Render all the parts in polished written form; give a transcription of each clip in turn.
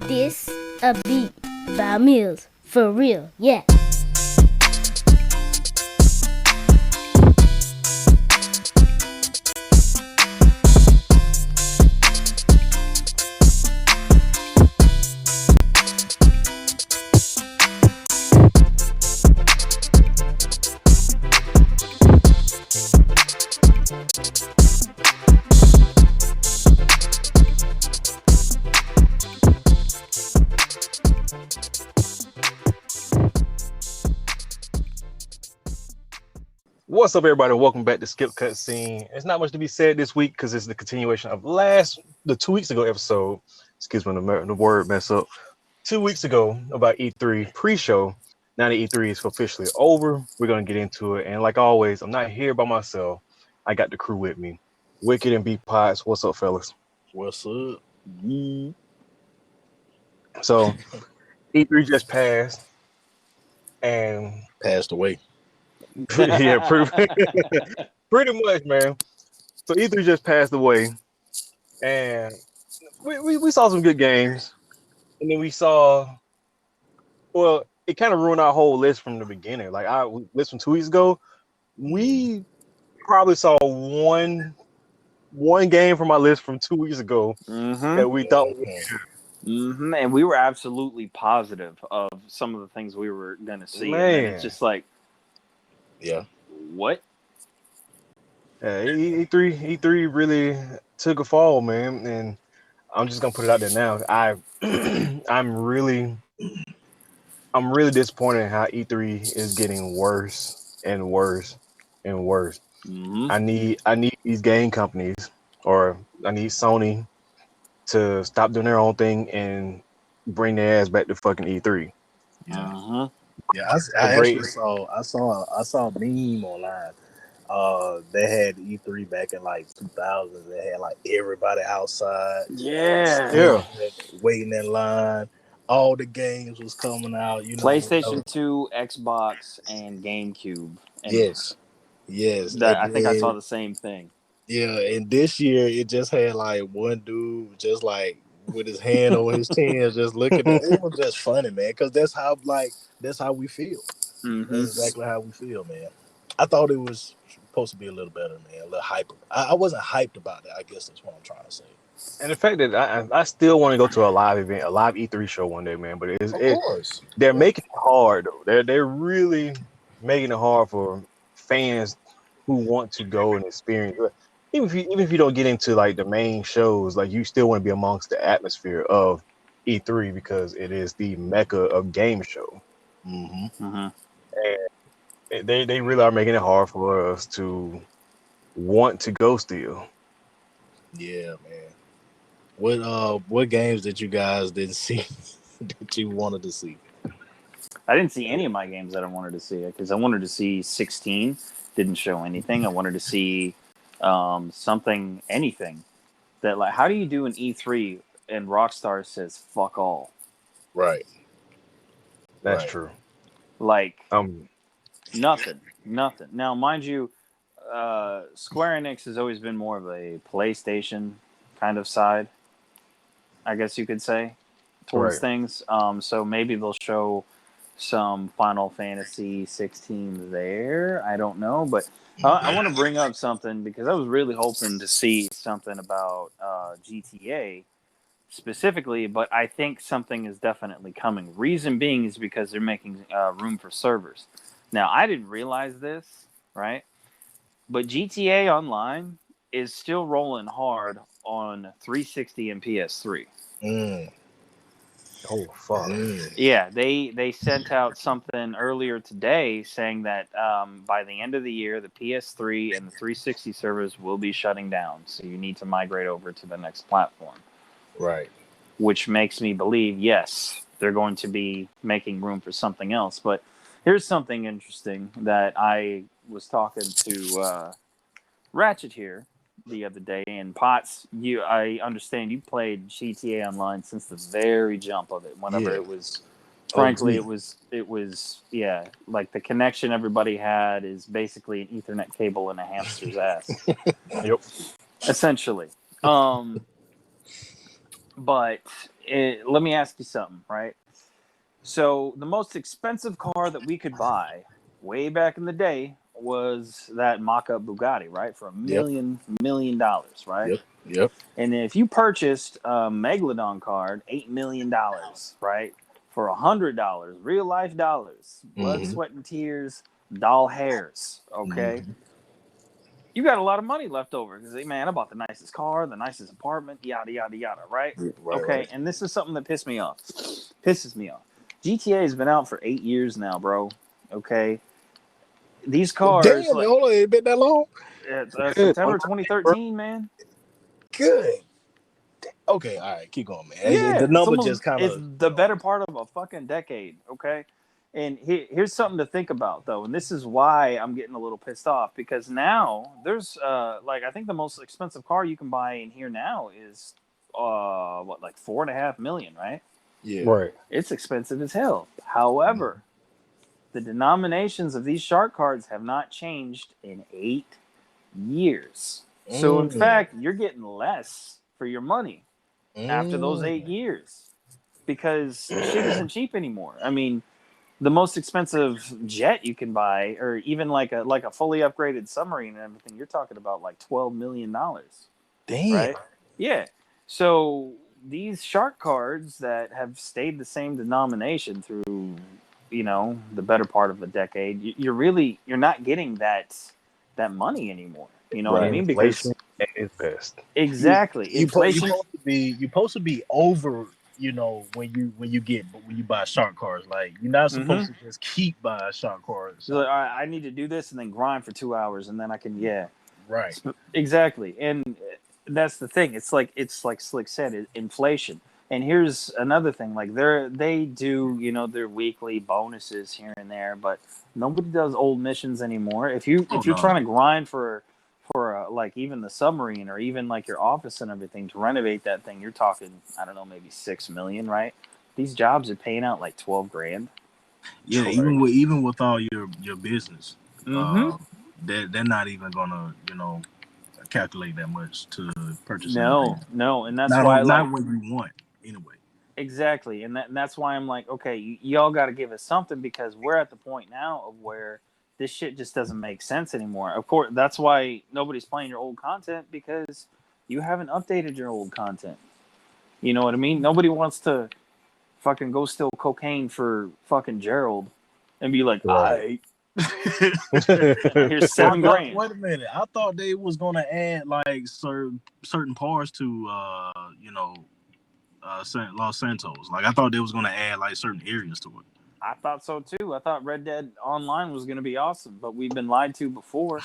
This a beat by Mills. For real, yeah. What's up, everybody? Welcome back to Skip Cutscene. There's not much to be said this week because it's the continuation of the 2 weeks ago episode. Excuse me, the word mess up. 2 weeks ago about E3 pre-show. Now the E3 is officially over. We're gonna get into it, and like always, I'm not here by myself. I got the crew with me. Wicked and B Pots. What's up, fellas? What's up? So E3 just passed, and Passed away. yeah, pretty much, man. So E3 just passed away, and we saw some good games, and then we saw, well, it kind of ruined our whole list from the beginning. Like our list from 2 weeks ago, we probably saw one game from our list from 2 weeks ago that we thought. And we were absolutely positive of some of the things we were going to see. Man. And then it's just like, Yeah. What? E3 really took a fall, man, and I'm just gonna put it out there now. I'm really disappointed in how E3 is getting worse and worse and worse. Mm-hmm. I need these game companies, or I need Sony to stop doing their own thing and bring their ass back to fucking E3. Uh-huh. Yeah, I actually saw a meme online. They had E3 back in like 2000. They had like everybody outside. Yeah. Waiting in line. All the games was coming out. PlayStation 2, Xbox, and GameCube. And Yes. I think I saw the same thing. Yeah, and this year it just had like one dude just like with his hand over his chin, just looking at it. It was just funny, man, because that's how we feel. Mm-hmm. That's exactly how we feel, man. I thought it was supposed to be a little better, man, a little hyper. I wasn't hyped about it. I guess that's what I'm trying to say. And the fact that I still want to go to a live event, a live E3 show one day, man. But Of course, they're making it hard though. They're really making it hard for fans who want to go and experience. Even if you don't get into like the main shows, like you still want to be amongst the atmosphere of E3 because it is the mecca of game show. Mm-hmm. And they really are making it hard for us to want to go still. Yeah, man. What games that you guys didn't see that you wanted to see? I didn't see any of my games that I wanted to see because I wanted to see 16. Didn't show anything. I wanted to see anything that, like, how do you do an E3 and Rockstar says fuck all? Right. That's true. Like, nothing. Now, mind you, Square Enix has always been more of a PlayStation kind of side, I guess you could say, towards things. So maybe they'll show some Final Fantasy 16 there. I don't know, but I want to bring up something because I was really hoping to see something about GTA specifically, but I think something is definitely coming. Reason being is because they're making room for servers. Now, I didn't realize this, right? But GTA Online is still rolling hard on 360 and PS3. Oh, fuck. Yeah, they sent out something earlier today saying that by the end of the year, the PS3 and the 360 servers will be shutting down. So you need to migrate over to the next platform. Right. Which makes me believe, yes, they're going to be making room for something else. But here's something interesting that I was talking to Ratchet here the other day, and Potts, I understand you played GTA Online since the very jump of it. Whenever it was, frankly, it was like the connection everybody had is basically an Ethernet cable in a hamster's ass. Yep. Essentially. But let me ask you something, right? So the most expensive car that we could buy way back in the day was that mock-up Bugatti, right? For Yep. $1 million, right? Yep. And if you purchased a Megalodon card, $8 million, right? For $100, real life dollars, blood, Mhm. sweat, and tears, doll hairs, okay? Mhm. You got a lot of money left over because, hey, man, I bought the nicest car, the nicest apartment, yada, yada, yada, right? Right. Okay, and this is something that pisses me off. GTA has been out for 8 years now, bro. Okay, these cars, Damn, like, hold on, it ain't been that long. Good. September 2013, man. Good. Okay, all right, keep going, man. Yeah, The number just kind it's of the better part of a fucking decade, okay? And here's something to think about, though, and this is why I'm getting a little pissed off, because now there's like, I think the most expensive car you can buy in here now is like 4.5 million, right? yeah. Right. It's expensive as hell. However, the denominations of these shark cards have not changed in 8 years. So in fact, you're getting less for your money after those 8 years, because shit isn't cheap anymore. I mean, the most expensive jet you can buy, or even like a fully upgraded submarine and everything, you're talking about like $12 million, Damn. right? Yeah. So these shark cards that have stayed the same denomination through, the better part of a decade, you're not getting that money anymore. You know what I Right. mean? Inflation Because at its best. exactly, inflation. You supposed to be over, when you buy shark cards. Like you're not supposed to just keep buying shark cards. So, all right, I need to do this and then grind for 2 hours and then I can, Right. exactly. And that's the thing. It's like Slick said, inflation. And here's another thing: like they do, their weekly bonuses here and there, but nobody does old missions anymore. If you're trying to grind for like even the submarine or even like your office and everything to renovate that thing, you're talking, I don't know, maybe 6 million, right? These jobs are paying out like 12 grand. Yeah, Right. even with all your business, Mm-hmm. they're not even gonna calculate that much to purchase anything. No, and that's why, like, Not what you want anyway. exactly, and that's why I'm like, okay, y'all got to give us something, because we're at the point now of where this shit just doesn't make sense anymore. Of course, that's why nobody's playing your old content, because you haven't updated your old content. You know what I mean? Nobody wants to fucking go steal cocaine for fucking Gerald and be like, Right. here's 7 grand. Wait a minute. I thought they was gonna add like certain parts to Los Santos. Like I thought they was gonna add like certain areas to it. I thought so too. I thought Red Dead Online was going to be awesome, but we've been lied to before.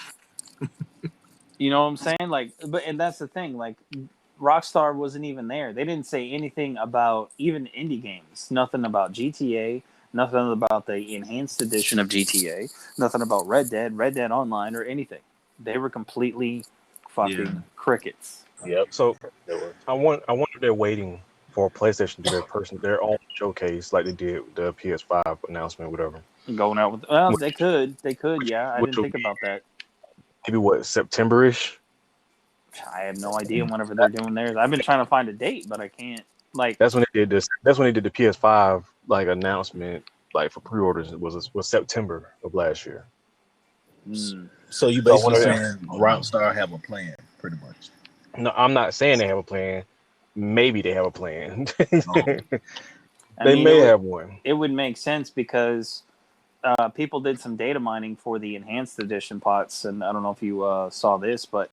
You know what I'm saying? Like, and that's the thing. Like, Rockstar wasn't even there. They didn't say anything about even indie games. Nothing about GTA. Nothing about the enhanced edition of GTA. Nothing about Red Dead Online, or anything. They were completely fucking crickets. Yep. So I wonder if they're waiting for PlayStation to do their own showcase like they did with the PS5 announcement, whatever. Going out with, they could, yeah. I didn't think about that. Maybe what, September-ish? I have no idea whenever they're doing theirs. I've been trying to find a date, but I can't. Like, That's when they did this. That's when they did the PS5 like announcement, like for pre-orders. It was September of last year. So you basically saying Rockstar have a plan, pretty much. No, I'm not saying they have a plan. Maybe they have a plan. I mean, may have one. It would make sense because people did some data mining for the enhanced edition pots, and I don't know if you saw this, but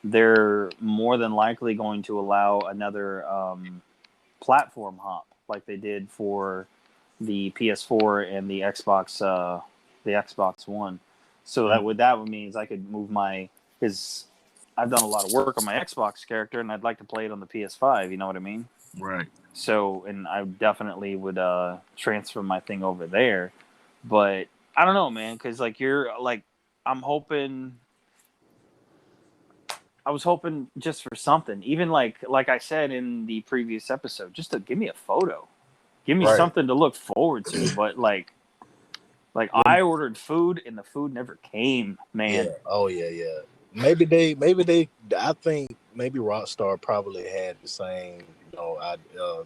they're more than likely going to allow another platform hop like they did for the PS4 and the Xbox One. So that would means I could move because I've done a lot of work on my Xbox character and I'd like to play it on the PS5. You know what I mean? Right. So, and I definitely would transfer my thing over there. But I don't know, man, because like I was hoping just for something, even like I said in the previous episode, just to give me a photo, give me something to look forward to. But like I ordered food and the food never came, man. Yeah. Oh yeah. Maybe they. I think Rockstar probably had the same,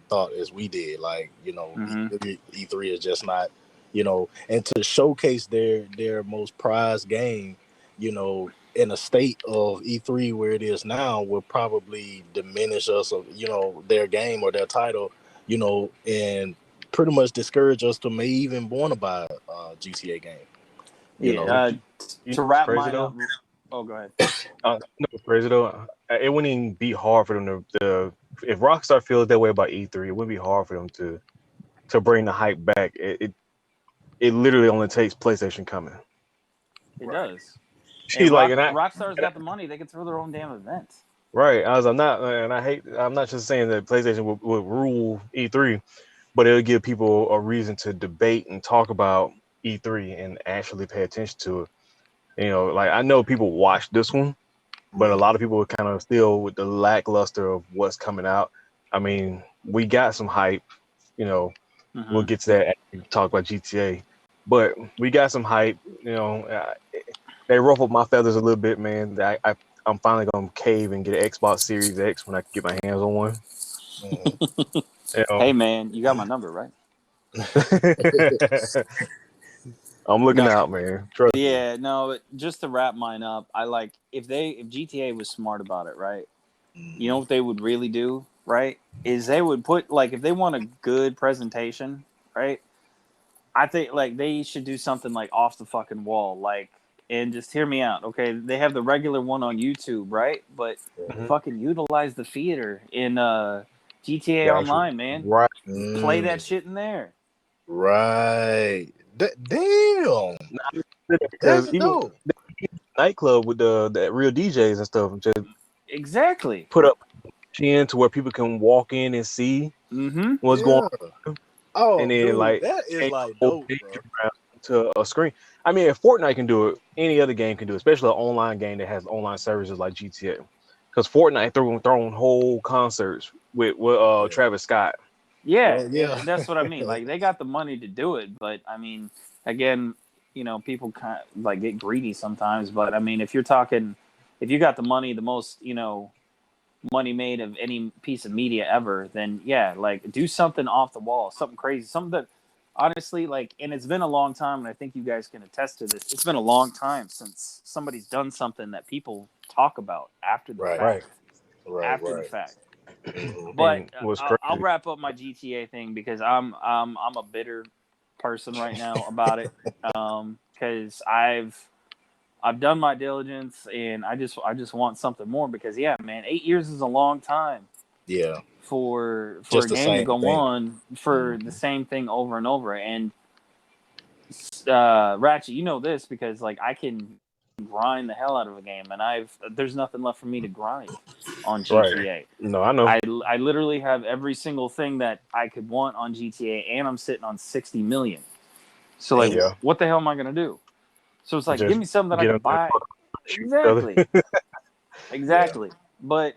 thought as we did. Like, E3 is just not, and to showcase their most prized game, in a state of E3 where it is now, will probably diminish us of, their game or their title, and pretty much discourage us to may even want to buy a GTA game. You know To wrap crazy mine though? up. Oh, go ahead. No, it's crazy though. It wouldn't even be hard for them to if Rockstar feels that way about E3, it wouldn't be hard for them to bring the hype back. It literally only takes PlayStation coming. It does. She's like, Rockstar's got the money; they can throw their own damn events. right. I'm not just saying that PlayStation will rule E3, but it'll give people a reason to debate and talk about E3 and actually pay attention to it. Like I know people watch this one, but a lot of people are kind of still with the lackluster of what's coming out. I mean, we got some hype, we'll get to that after we talk about GTA, but we got some hype, they ruffled my feathers a little bit, man. I'm finally going to cave and get an Xbox Series X when I can get my hands on one. Hey, man, you got my number, right? I'm looking out, man. Trust me. Yeah, no, but just to wrap mine up, I like if GTA was smart about it, right? You know what they would really do, right? Is they would put like if they want a good presentation, right? I think like they should do something like off the fucking wall, like, and just hear me out, okay? They have the regular one on YouTube, right? But fucking utilize the theater in GTA Online, man. Right. Play that shit in there. Right. Damn. Because even nightclub with the real DJs and stuff, and just exactly put up in to where people can walk in and see what's going on. Oh, and then dude, like that is like dope, bro. To a screen. I mean, if Fortnite can do it, any other game can do it, especially an online game that has online services like GTA. Because Fortnite throwing whole concerts with Travis Scott. Yeah, that's what I mean. Like they got the money to do it, but I mean, again, people kind of like get greedy sometimes. But I mean, if you got the money, the most money made of any piece of media ever, then yeah, like do something off the wall, something crazy, something that honestly, like, and it's been a long time, and I think you guys can attest to this. It's been a long time since somebody's done something that people talk about after the fact. After the fact. But I'll wrap up my GTA thing because I'm a bitter person right now about it because I've done my diligence and I just want something more because yeah, man, 8 years is a long time. Yeah. For just a game to go on for the same thing over and over. And Ratchet, you know this because like I can grind the hell out of a game, and there's nothing left for me to grind on GTA. Right. No, I know. I literally have every single thing that I could want on GTA, and I'm sitting on 60 million. So like, what the hell am I gonna do? So it's like, give me something that I can buy. Exactly. Exactly. Yeah. But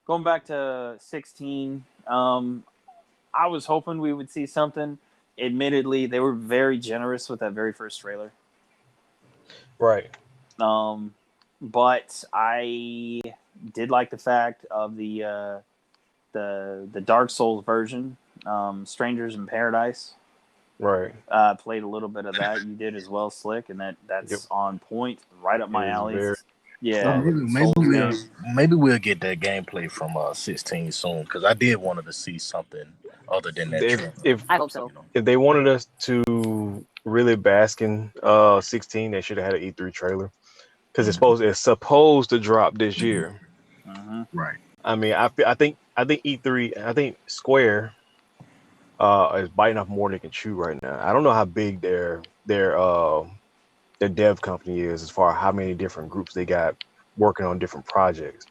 going back to 16, I was hoping we would see something. Admittedly, they were very generous with that very first trailer. Right. But I did like the fact of the Dark Souls version, Strangers in Paradise. Right. Played a little bit of that. You did as well, Slick, and that's on point, right up my alley. Yeah. Maybe we'll get that gameplay from 16 soon because I did wanted to see something other than that. I hope so. If they wanted us to really bask in 16, they should have had an E3 trailer because it's supposed to drop this year. Right. I mean, I think E3, I think Square is biting off more than they can chew right now. I don't know how big their dev company is as far as how many different groups they got working on different projects.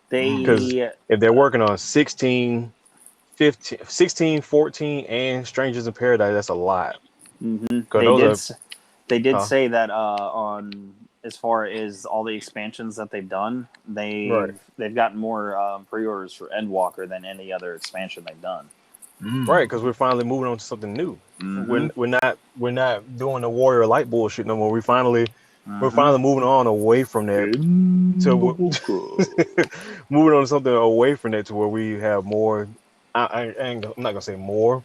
Because if they're working on 16, 15, 16, 14, and Strangers in Paradise, that's a lot. They did say that on as far as all the expansions that they've done, they've gotten more pre-orders for Endwalker than any other expansion they've done. Right, because we're finally moving on to something new. We're not doing the Warrior Light bullshit no more. We finally we're finally moving on away from that to moving on to something away from that to where we have more. I'm not gonna say more,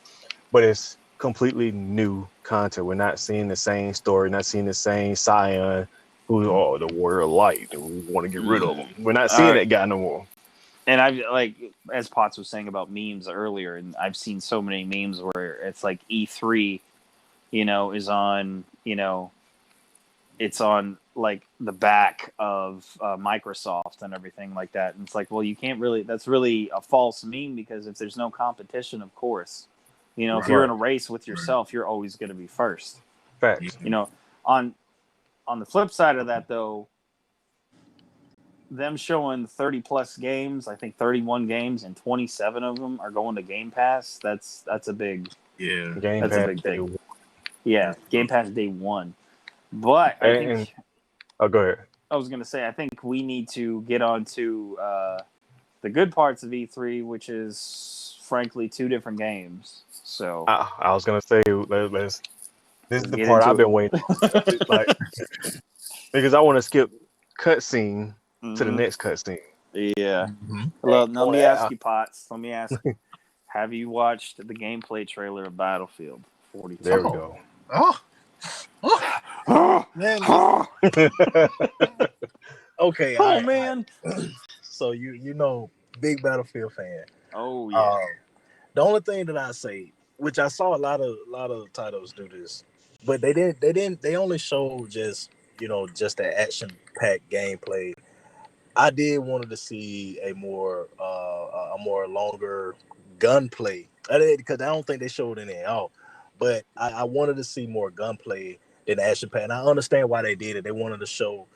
but it's completely new content. We're not seeing the same story, not seeing the same Scion who's the warrior of light, and we want to get rid of him. We're not seeing that guy no more. And I've like, as Potts was saying about memes earlier, and I've seen so many memes where it's like E3, is on, it's on like the back of Microsoft and everything like that. And it's like, well, you can't really, that's really a false meme, because if there's no competition, of course, if you're in a race with yourself, you're always going to be first. Facts. On the flip side of that, though, them showing 30 plus games, I think 31 games, and 27 of them are going to Game Pass. That's a big, Game that's Pass a big thing. Yeah, Game Pass day one. But I think, go ahead. I was going to say, I think we need to get on to the good parts of E3, which is frankly 2 different games. So I was going to say, this is the part I've been waiting for. Because I want to skip cutscene to the next cutscene. Yeah. Well, let me ask you, Potts. Let me ask you. Have you watched the gameplay trailer of Battlefield 42? There we go. Man. Okay. Man. So big Battlefield fan. Oh yeah. The only thing that I say, which I saw a lot of titles do this, but they only showed just the action-packed gameplay. I did wanted to see a more longer gunplay. Because I don't think they showed any at all. But I wanted to see more gunplay than action pack. And I understand why they did it. They wanted to show,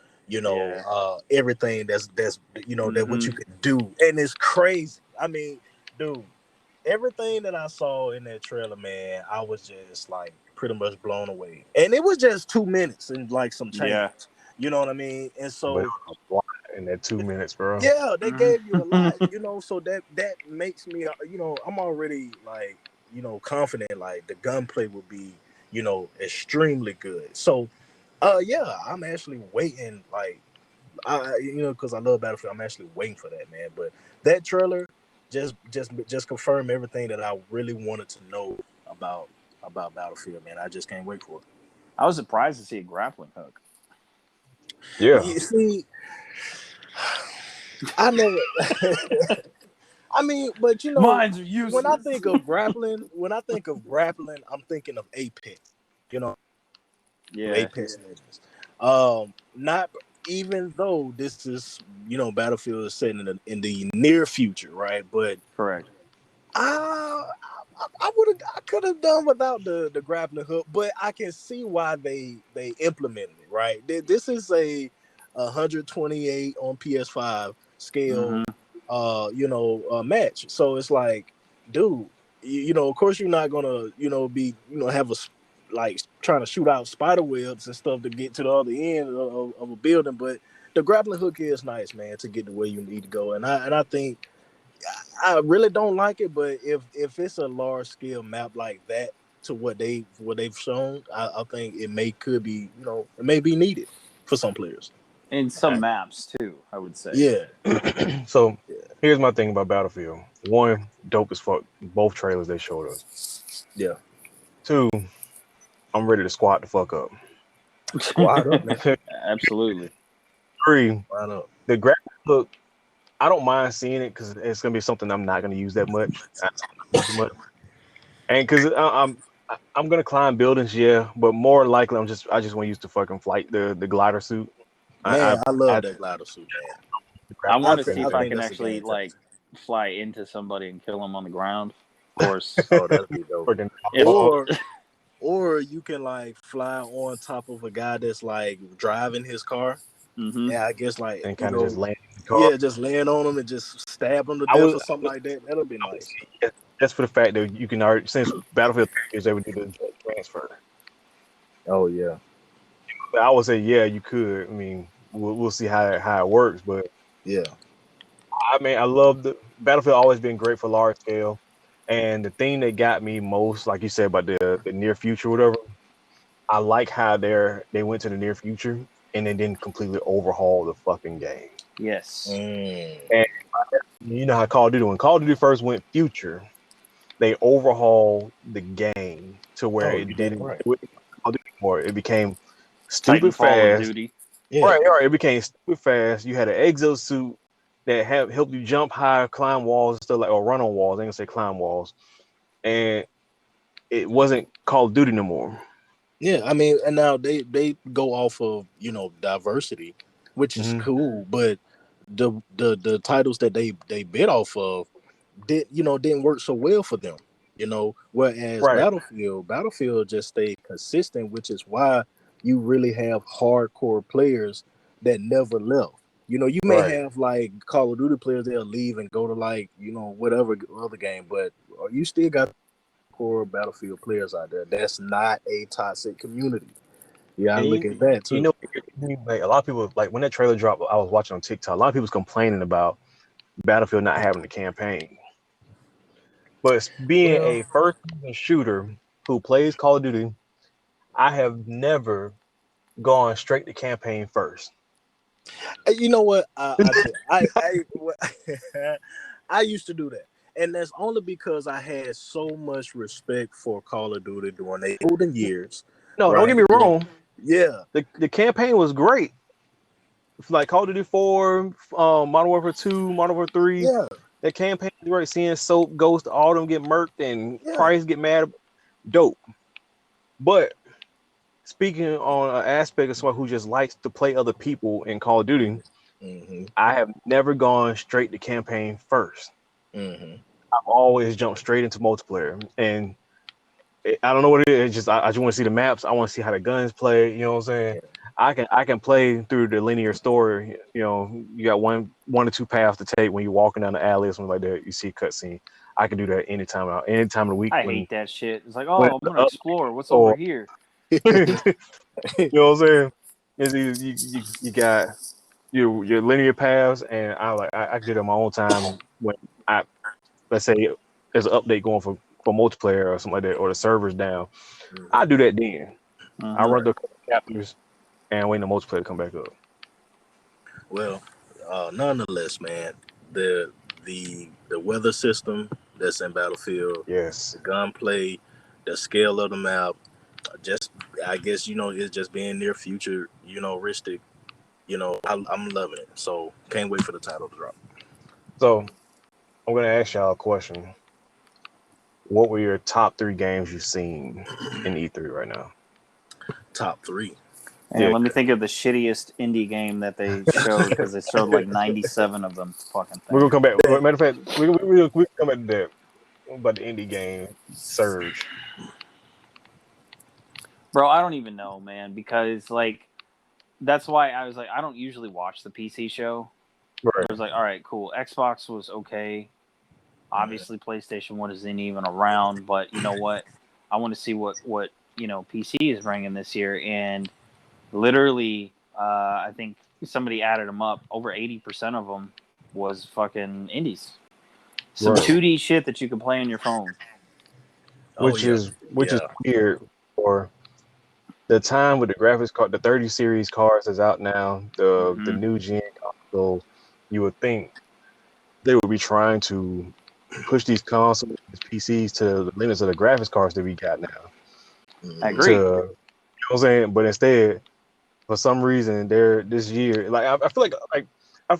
everything that's that what you could do. And it's crazy. I mean, dude, everything that I saw in that trailer, man, I was just like pretty much blown away. And it was just 2 minutes and like some change. Yeah. You know what I mean? And so in that 2 minutes, bro. Yeah, they gave you a lot, so that makes me, I'm already like, confident like the gunplay will be, extremely good. So, I'm actually waiting, like, because I love Battlefield, I'm actually waiting for that, man. But that trailer just confirmed everything that I really wanted to know about Battlefield, man. I just can't wait for it. I was surprised to see a grappling hook. Yeah. You see, I know. I mean, but Mines are useless. when I think of grappling, I'm thinking of Apex. Yeah. Apex Legends. Not even though this is, Battlefield is set in the near future, right? But correct. I could have done without the grappling hook, but I can see why they implemented it, right? This is a 128 on PS5 scale, match. So it's like, dude, of course you're not gonna, be, have a like trying to shoot out spider webs and stuff to get to the other end of a building, but the grappling hook is nice, man, to get to where you need to go. And I think I really don't like it, but if it's a large scale map like that to what they've shown, I think it may be needed for some players. In some maps too, I would say. Yeah. So here's my thing about Battlefield. 1, dope as fuck. Both trailers they showed us. Yeah. 2, I'm ready to squat the fuck up. Squat up, man. Absolutely. 3, Squat up. the graphic look, I don't mind seeing it because it's gonna be something I'm not gonna use that much. And because I'm gonna climb buildings, yeah, but more likely I just want to use the fucking flight, the glider suit. Man, I love that glider suit, man. I want to see if I can actually like fly into somebody and kill them on the ground. Of course. Oh, that'd be dope. Or you can like fly on top of a guy that's like driving his car. Mm-hmm. Yeah, I guess like and kind of just land in the car. Yeah, just land on him and just stab him to death or something like that. That'll be nice. That's for the fact that you can already, since Battlefield is able to do the transfer. Oh yeah. I would say you could. I mean, we'll see how it works, but yeah. I mean, I love the Battlefield. Always been great for large scale, and the thing that got me most, like you said about the near future, whatever. I like how they went to the near future and then didn't completely overhaul the fucking game. Yes. Mm. And you know how Call of Duty, when Call of Duty first went future, they overhauled the game to where it didn't right. do it anymore. It became stupid Titanfall of fast. Duty. Yeah. Right. It became stupid fast. You had an exosuit that helped you jump high, climb walls and stuff like, or run on walls. I ain't gonna say climb walls, and it wasn't Call of Duty no more. Yeah, I mean, and now they go off of diversity, which is Mhm. cool, but the titles that they bid off of didn't work so well for them, Whereas Right. Battlefield just stayed consistent, which is why you really have hardcore players that never left. You may Right. have like Call of Duty players they'll leave and go to like whatever other game, but you still got core Battlefield players out there. That's not a toxic community. Yeah, I And look at that too. like a lot of people, like when that trailer dropped, I was watching on TikTok. A lot of people was complaining about Battlefield not having the campaign. But being Well, a first-person shooter who plays Call of Duty, I have never gone straight to campaign first. you know what? I used to do that, and that's only because I had so much respect for Call of Duty during the golden years. No, don't Right? get me wrong. Yeah. The campaign was great. Like Call of Duty 4, Modern Warfare 2, Modern Warfare 3. Yeah. That campaign was great. Seeing Soap, Ghost, all them get murked and Yeah. Price get mad. Dope. But speaking on an aspect of someone who just likes to play other people in Call of Duty, Mm-hmm. I have never gone straight to campaign first. Mm-hmm. I've always jumped straight into multiplayer. And I don't know what it is. I just want to see the maps. I want to see how the guns play. You know what I'm saying? Yeah. I can play through the linear story. You got one or two paths to take when you're walking down the alley or something like that. You see a cutscene. I can do that anytime of the week. I hate that shit. It's like, when I'm gonna explore what's or- over here. you know what I'm saying? You got your linear paths, and I can do it on my own time when let's say there's an update going for multiplayer or something like that, or the server's down. I do that then. I run the chapters and wait the multiplayer to come back up. Well, nonetheless, man, the weather system that's in Battlefield, Yes. the gunplay, the scale of the map, just I guess it's just being near futuristic. I'm loving it. So can't wait for the title to drop. So I'm gonna ask y'all a question. What were your top 3 games you've seen in E3 right now? Top 3. And Yeah. let me think of the shittiest indie game that they showed, because they showed like 97 of them. Fucking We're thing. gonna come back. Matter of fact, we come back to that about the indie game surge. Bro, I don't even know, man, because like that's why I was like, I don't usually watch the PC show. Right. I was like, all right, cool. Xbox was okay. Obviously, PlayStation wasn't even around, but you know what? I want to see what PC is bringing this year, and literally, I think somebody added them up. Over 80% of them was fucking indies. Some Right. 2D shit that you can play on your phone. Which is weird for the time with the graphics card, the 30 series cards that's out now, the new gen console. You would think they would be trying to push these consoles, these PCs to the limits of the graphics cards that we got now. I agree. You know what I'm saying? But instead, for some reason, they're this year. Like I feel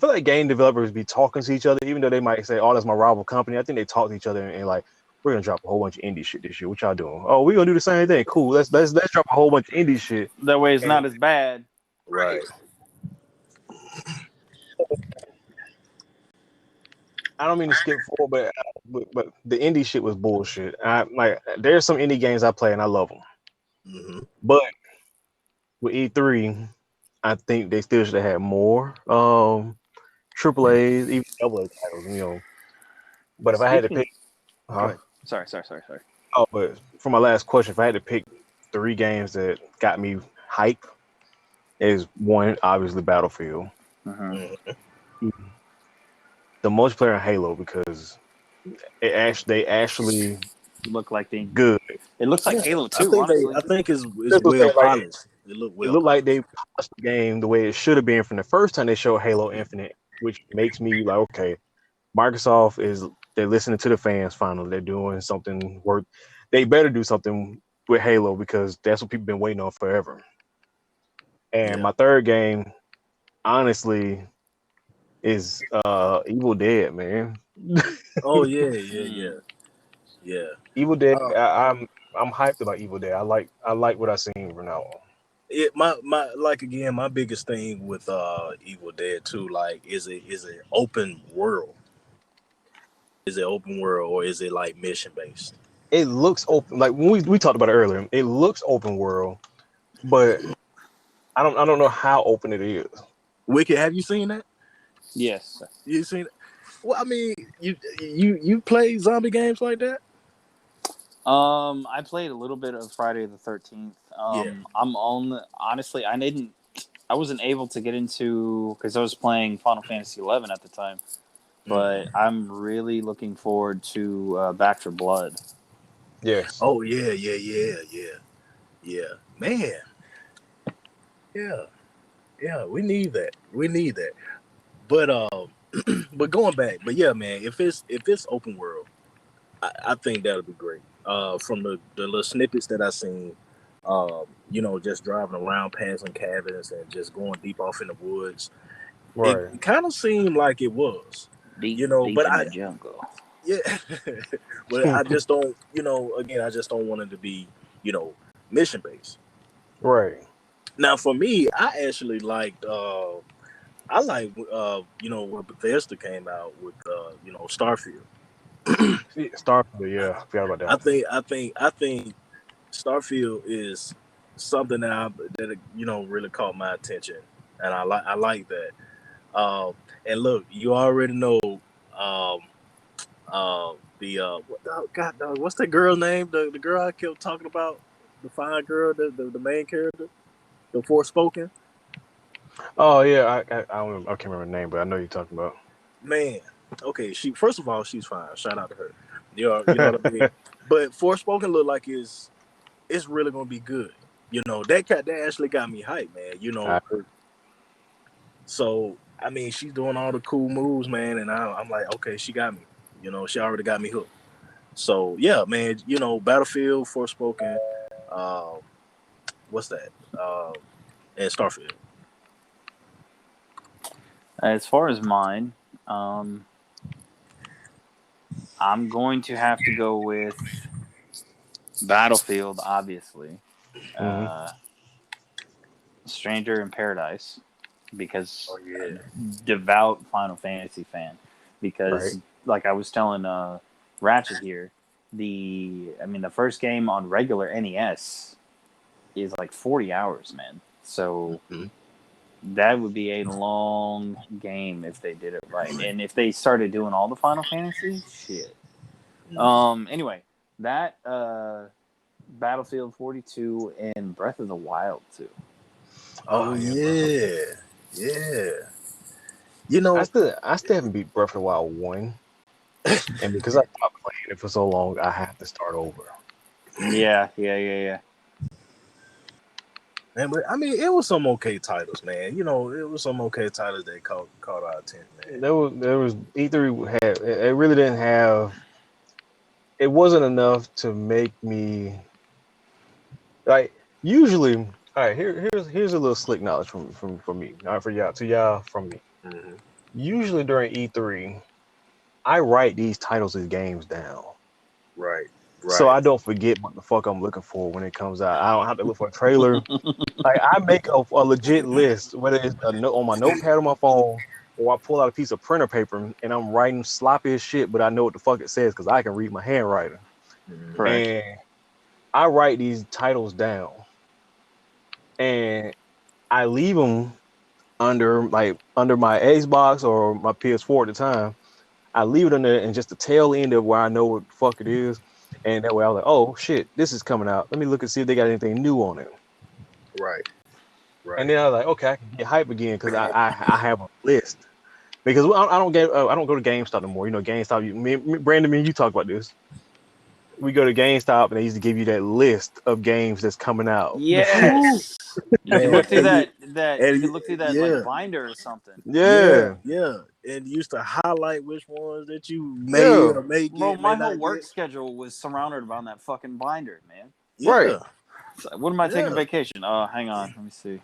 like game developers be talking to each other, even though they might say, "Oh, that's my rival company." I think they talk to each other and like, we're gonna drop a whole bunch of indie shit this year. What y'all doing? Oh, we're gonna do the same thing. Cool. Let's drop a whole bunch of indie shit. That way, it's not as bad. Right. I don't mean to skip forward, but the indie shit was bullshit. There's some indie games I play and I love them, but with E3, I think they still should have had more AAAs, even AA titles, But if I had to pick, Sorry. Oh, but for my last question, if I had to pick 3 games that got me hype, is one obviously Battlefield. The multiplayer in Halo, because they actually look like they good. It looks like Halo 2. I think it's well like, polished. it looked like they polished the game the way it should have been from the first time they showed Halo Infinite, which makes me like, okay, Microsoft they're listening to the fans finally. They're doing something worth. They better do something with Halo because that's what people been waiting on forever. And my third game, honestly, is Evil Dead, man. Oh yeah. Evil Dead. I'm hyped about Evil Dead. I like what I seen from now on. My biggest thing with Evil Dead 2, like, is it open world? Is it open world or is it like mission based? It looks open, like when we talked about it earlier. It looks open world, but I don't know how open it is. Wicked, have you seen that? Yes. You seen it? Well, I mean, you play zombie games like that? I played a little bit of Friday the 13th. Honestly, I wasn't able to get into, because I was playing Final Fantasy 11 at the time. But I'm really looking forward to Back 4 Blood. Yes. Oh yeah, man. Yeah. We need that. But but going back, but yeah, man. If it's open world, I think that'll be great. From the little snippets that I seen, just driving around, passing cabins, and just going deep off in the woods. Right. It kind of seemed like it was. Deep but in the jungle. Yeah, but I just don't, again, I just don't want it to be, mission based. Right. Now, for me, I actually liked, when Bethesda came out with, Starfield. Starfield, yeah, I forgot about that. I think Starfield is something that really caught my attention, and I like that. And look, you already know, what's that girl name? The girl I kept talking about, the fine girl, the main character, the Forspoken. Oh yeah, I can't remember the name, but I know you're talking about. Man, okay, first of all, she's fine. Shout out to her. You know what I mean? But Forspoken look like it's really gonna be good. That actually got me hyped, man. So I mean, she's doing all the cool moves, man, and I'm like, okay, she got me. She already got me hooked. So yeah, man, Battlefield, Forspoken, what's that? And Starfield. As far as mine, I'm going to have to go with Battlefield, obviously. Stranger in Paradise, because devout Final Fantasy fan. Because, like I was telling Ratchet here, the first game on regular NES is like 40 hours, man. So that would be a long game if they did it right. And if they started doing all the Final Fantasies, shit. Anyway, that Battlefield 42 and Breath of the Wild too. Oh yeah. I still haven't beat Breath of the Wild 1. And because I stopped playing it for so long, I have to start over. Yeah. Man, but I mean, it was some okay titles, man. It was some okay titles that caught our attention, man. There was E3 it really didn't have. It wasn't enough to make me like. Usually, all right. Here's a little slick knowledge from me. All right, for y'all from me. Mm-hmm. Usually during E3, I write these titles as games down. Right. So I don't forget what the fuck I'm looking for when it comes out. I don't have to look for a trailer. Like I make a legit list, whether it's on my notepad on my phone, or I pull out a piece of printer paper and I'm writing sloppy as shit, but I know what the fuck it says because I can read my handwriting. Correct. And I write these titles down, and I leave them under my Xbox or my PS4 at the time. I leave it in there and just the tail end of where I know what the fuck it is. And that way I was like, oh shit, this is coming out. Let me look and see if they got anything new on it. Right. And then I was like, okay, I can get hype again because I have a list. Because I don't go to GameStop anymore. GameStop. Brandon, you talk about this. we go to GameStop and they used to give you that list of games that's coming out. Yes. You can Man, look through and that. You can look through that like binder or something. Yeah. And you used to highlight which ones that you may Yeah. or may Bro, get. my may whole not work get. schedule was surrounded around that fucking binder, man. Yeah. Right. It's like, when am I taking vacation? Oh, hang on. Let me see.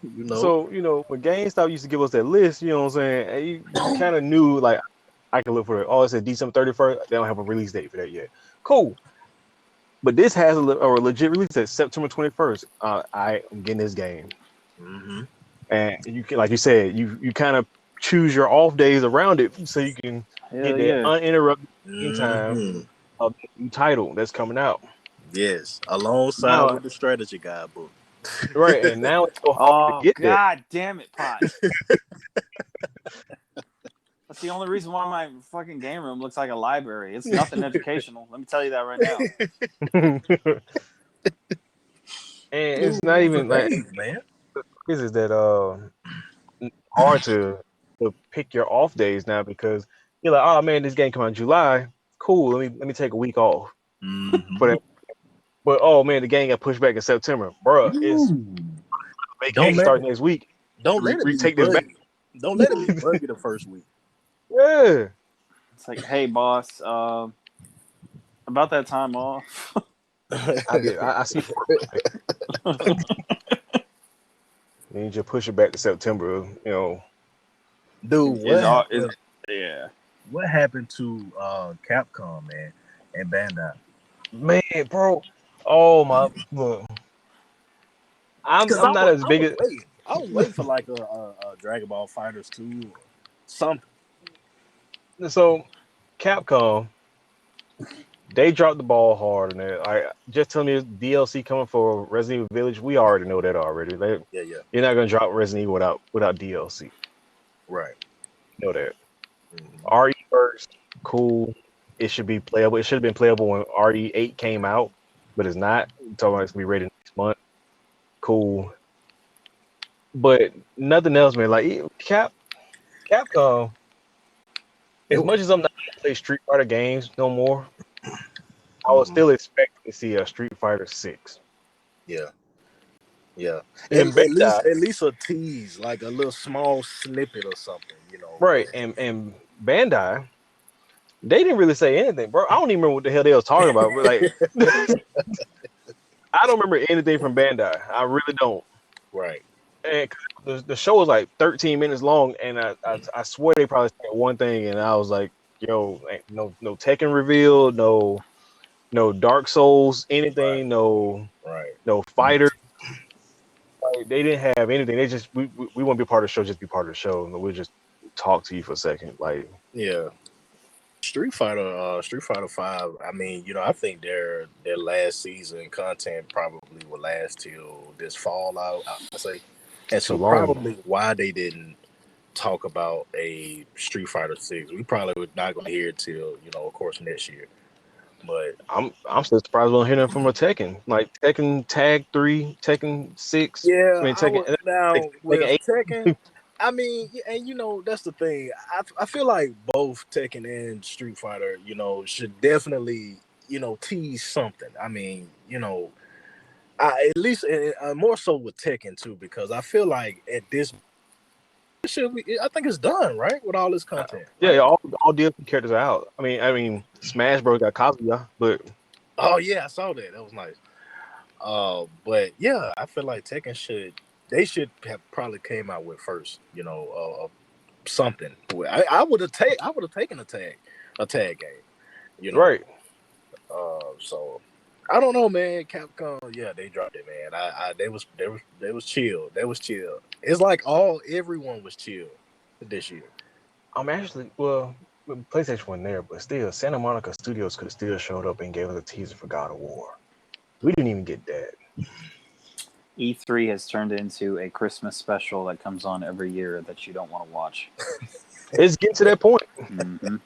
You know. So, when GameStop used to give us that list, you know what I'm saying? And you kind of knew, like, I can look for it. Oh, it said December 31st. They don't have a release date for that yet. Cool. But this has a legit release date, September 21st. I am getting this game. Mm-hmm. And you can, like you said, you kind of choose your off days around it so you can get that uninterrupted time of the new title that's coming out. Yes, alongside Now, with the strategy guidebook. right, and now it's so hard to get God damn it, Potts. That's the only reason why my fucking game room looks like a library. It's nothing educational. Let me tell you that right now. there. And it's not even like man. is that hard to pick your off days now because you're like, oh man, this game come out in July. Cool, let me take a week off. But oh man, the game got pushed back in September. Bruh, it's vacation starting next week. Don't let it be Retake this back. Don't let it be buggy the first week. Yeah. It's like, hey boss, about that time off. I see. You need to push it back to September, Dude, yeah. What happened to Capcom, man, and Bandai? Man, bro. Oh my look. I'm not as big as I was waiting for like a Dragon Ball Fighters 2 or something. So Capcom, they dropped the ball hard on that. I just telling me DLC coming for Resident Evil Village. We already know that already. You're not gonna drop Resident Evil without DLC. Right. You know that. RE first, cool. It should be playable. It should have been playable when RE8 came out, but it's not. I'm talking about it's gonna be ready next month. Cool. But nothing else, man. Like Capcom, as much as I'm not gonna play Street Fighter games no more, I would still expect to see a Street Fighter 6. Yeah. Yeah. And at least a tease, like a little small snippet or something, Right. And Bandai, they didn't really say anything, bro. I don't even remember what the hell they was talking about. But like I don't remember anything from Bandai. I really don't. Right. And the show was like 13 minutes long, and I swear they probably said one thing, and I was like, yo, no Tekken reveal, no Dark Souls, anything, no fighter. Like, they didn't have anything. They just we want to be part of the show, just be part of the show, and we'll just talk to you for a second. Like, yeah. Street Fighter 5. I mean, I think their last season content probably will last till this fall. I say, and so probably why they didn't talk about a Street Fighter 6. We probably were not going to hear it till of course next year. But I'm still surprised we don't hear them from a Tekken, like Tekken Tag 3, Tekken 6. Yeah, I mean Tekken. With Tekken. I mean, and that's the thing. I feel like both Tekken and Street Fighter, should definitely, tease something. I mean, at least more so with Tekken too, because I feel like at this, I think it's done right with all this content. Yeah, all DLC characters are out. I mean, Smash Bros got Kazuya, but oh yeah, I saw that. That was nice. But yeah, I feel like Tekken should have probably came out with first, something. I would have taken a tag game, right. So I don't know, man. Capcom, yeah, they dropped it, man. They was chill. They was chill. It's like everyone was chill this year. I'm actually PlayStation wasn't there, but still, Santa Monica Studios could have still showed up and gave us a teaser for God of War. We didn't even get that. E3 has turned into a Christmas special that comes on every year that you don't want to watch. It's getting to that point. Mm-hmm.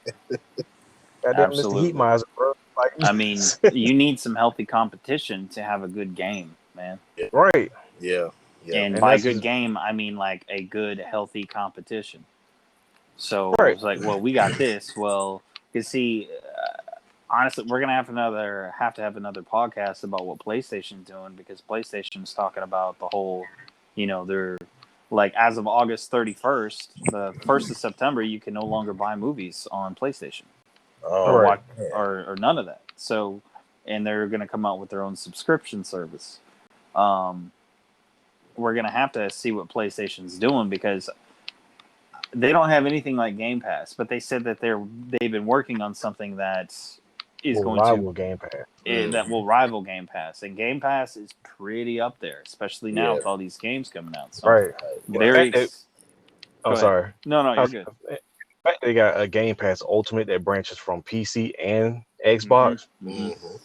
Absolutely. Mr. Heat Miser, bro. Like, I mean, you need some healthy competition to have a good game, man. Right. Yeah. And by good game, I mean like a good, healthy competition. So it's like, well, we got this. Well, you see, honestly, we're gonna have to have another podcast about what PlayStation's doing, because PlayStation's talking about the whole, they're like, as of August 31st, the 1st of September, you can no longer buy movies on PlayStation or Oh, Right. watch or none of that. So, and they're gonna come out with their own subscription service. We're gonna have to see what PlayStation's doing, because they don't have anything like Game Pass, but they said that they've been working on something that is Will going rival to Game Pass. that will rival Game Pass, and Game Pass is pretty up there, especially now Yeah. with all these games coming out. So Right. very. The fact that- Go I'm ahead. sorry. No, I you're was- good. the fact they got a Game Pass Ultimate that branches from PC and Xbox, Mhm. Mhm.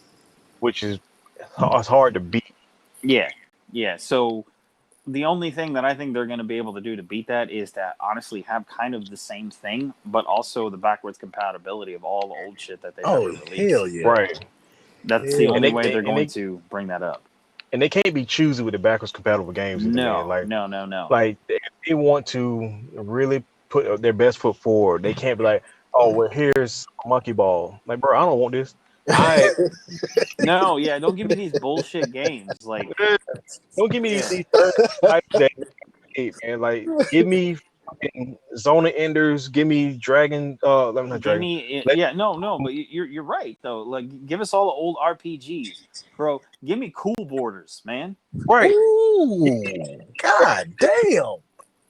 which is it's hard to beat. Yeah. So the only thing that I think they're going to be able to do to beat that is to honestly have kind of the same thing, but also the backwards compatibility of all the old shit that they've Oh, ever released. hell yeah. Right. That's the Yeah. only And way they- they're and going they- to bring that up. And they can't be choosy with the backwards compatible games either, No, man. Like, no. like if they want to really put their best foot forward, they can't be like, oh, well, here's Monkey Ball. Like, bro, I don't want this. No, yeah, don't give me these bullshit games. Like, Don't give me Yeah. these third types that man. Like, give me fucking Zone of Enders. Give me Dragon. Let me not give Dragon. me, Let- no, but you're right though. Like, give us all the old RPGs, bro. Give me Cool Borders, man. Right. Ooh, god damn.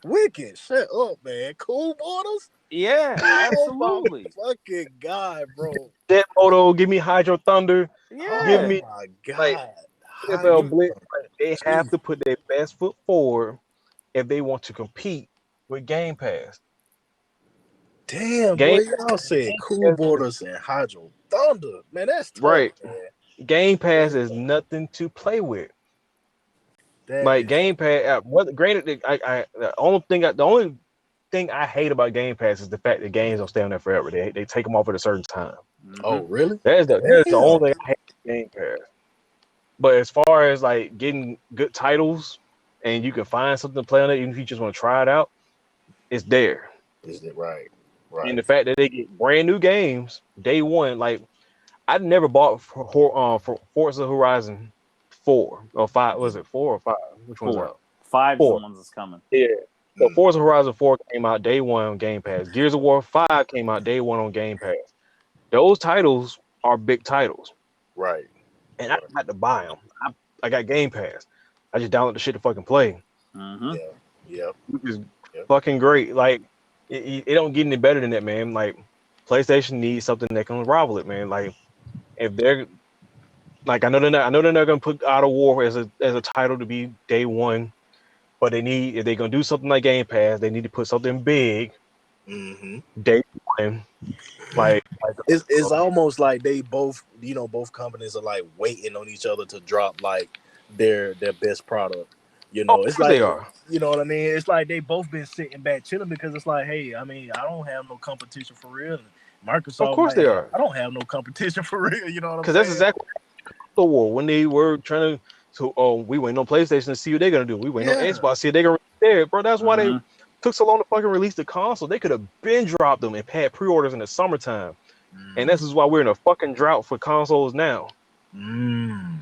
Wicked. Shut up, man. Cool Borders? Yeah, absolutely. Oh my fucking god, bro. Death Moto. Give me Hydro Thunder. Yeah, Give me- Oh my god. like, How NFL you- Blitz. Like, they have to put their best foot forward if they want to compete with Game Pass. Damn, Game- boy, y'all said Cool Borders and Hydro Thunder. Man, that's tough, Right. man. Game Pass is nothing to play with. That Like is- Game Pass, granted, the only thing I hate about Game Pass is the fact that games don't stay on there forever. They take them off at a certain time. Oh, really? That's the Damn. only thing I hate about Game Pass. But as far as like getting good titles and you can find something to play on it, even if you just want to try it out, it's there. Is it right? Right. And the fact that they get brand new games day one, like I never bought for Forza Horizon 4 or 5. Was it 4 or 5? Which one's 4. out? 5's Four. the ones that's coming. Yeah. So Mm. Forza Horizon 4 came out day one on Game Pass. Gears of War 5 came out day one on Game Pass. Those titles are big titles, Right. and I had to buy them. I got Game Pass. I just downloaded the shit to fucking play, Mm-hmm. Yep. which is Yep. fucking great. Like it don't get any better than that, man. Like PlayStation needs something that can rival it, man. Like if they're like, I know they're not gonna put God of War as a title to be day one, but if they're gonna do something like Game Pass, they need to put something big Mm-hmm. day one. Like It's almost like they both, both companies are like waiting on each other to drop like their best product. of It's course like they are. You know what I mean? It's like they both been sitting back chilling because it's like, hey, I mean, I don't have no competition for real. Microsoft, Of course they are. I don't have no competition for real. You know what I'm Because saying? that's exactly the war when they were trying to. So, we waiting on PlayStation to see what they're gonna do. We waiting on Yeah. Xbox, see if they're gonna there, bro. That's why they Mhm. took so long to fucking release the console. They could have been dropped them and had pre-orders in the summertime. And this is why we're in a fucking drought for consoles now. Mm.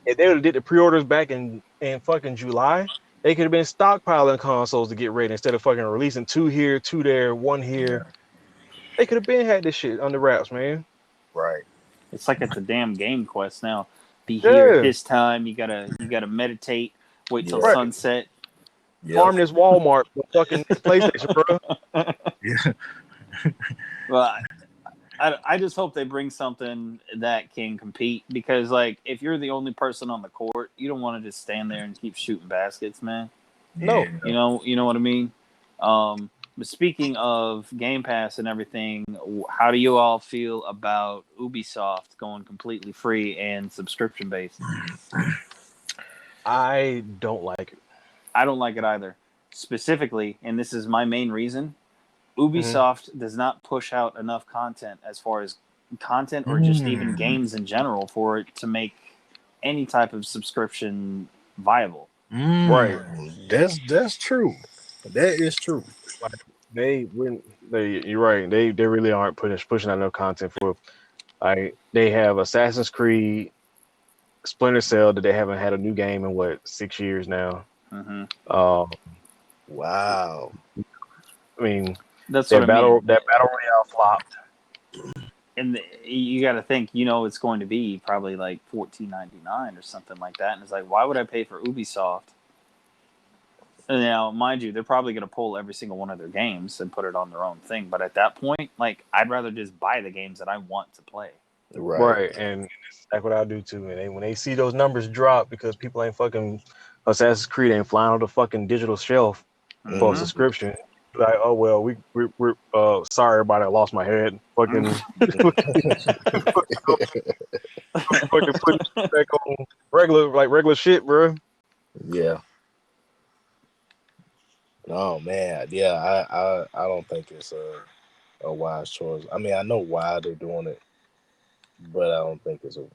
If they would have did the pre-orders back in fucking July, they could have been stockpiling consoles to get ready instead of fucking releasing 2 here, 2 there, 1 here. They could have been had this shit under wraps, man. Right. It's like it's a damn game quest now. Be here Yeah. at this time. You gotta meditate. Wait till Yeah. sunset. Farm this Walmart for fucking PlayStation, bro. Yeah. Well, I just hope they bring something that can compete, because like if you're the only person on the court, you don't want to just stand there and keep shooting baskets, man. No. You know what I mean? But speaking of Game Pass and everything, how do you all feel about Ubisoft going completely free and subscription based? I don't like it. I don't like it either. Specifically, and this is my main reason, Ubisoft does not push out enough content, as far as content or just even games in general, for it to make any type of subscription viable. Right. That's true. That is true. You're right. They really aren't pushing out enough content for Like they have Assassin's Creed, Splinter Cell that they haven't had a new game in what 6 years now. Mm-hmm. Wow. I mean, That's what I mean. that battle royale flopped. And you got to think, it's going to be probably like $14.99 or something like that. And it's like, why would I pay for Ubisoft? And now, mind you, they're probably going to pull every single one of their games and put it on their own thing. But at that point, like, I'd rather just buy the games that I want to play. Right. And that's what I do too. And when they see those numbers drop because people ain't fucking Assassin's Creed ain't flying on the fucking digital shelf for a subscription. Like, oh well, we're sorry everybody, I lost my head. Fucking fucking put it back on regular shit, bro. Yeah. Oh man, yeah. I don't think it's a wise choice. I mean, I know why they're doing it, but I don't think it's a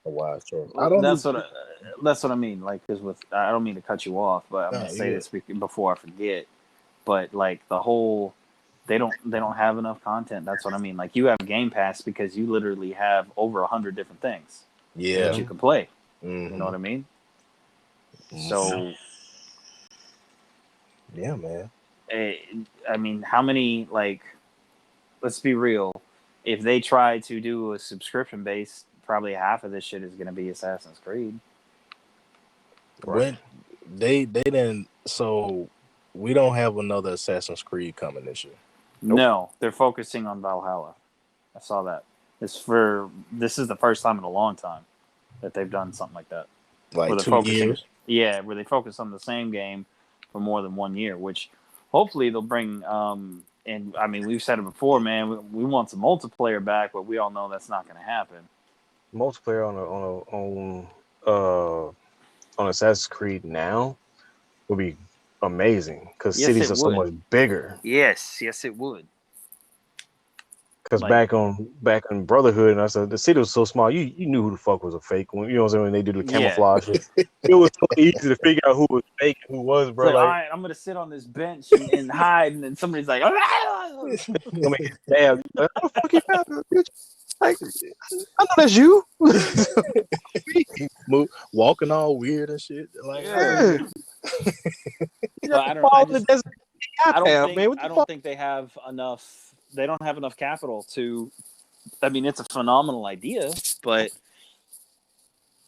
wise choice. That's what I mean. Like, because I don't mean to cut you off, but I'm gonna say this before I forget. But like the whole, they don't have enough content. That's what I mean. Like, you have Game Pass because you literally have over 100 different things that you can play. Mm-hmm. You know what I mean? So yeah, man. I mean, how many, like, let's be real. If they try to do a subscription base, probably half of this shit is going to be Assassin's Creed. Right. When they didn't, so we don't have another Assassin's Creed coming this year. Nope. No, they're focusing on Valhalla. I saw that. This is the first time in a long time that they've done something like that. Like 2 years? Yeah, where they focus on the same game for more than 1 year, which hopefully they'll bring. And I mean, we've said it before, man. We want some multiplayer back, but we all know that's not going to happen. Multiplayer on Assassin's Creed now would be amazing because cities are so much bigger. Yes, it would. Because back in Brotherhood, and I said the city was so small, you knew who the fuck was a fake one. You know what I'm saying? When they do the camouflage, it was so easy to figure out who was fake and who was, bro. Like, all right, I'm gonna sit on this bench and hide, and then somebody's like, "Oh, damn, how the fuck you found this bitch? Like, I know that's you." Walking all weird and shit. Like, I don't think they have enough. They don't have enough capital to. I mean, it's a phenomenal idea, but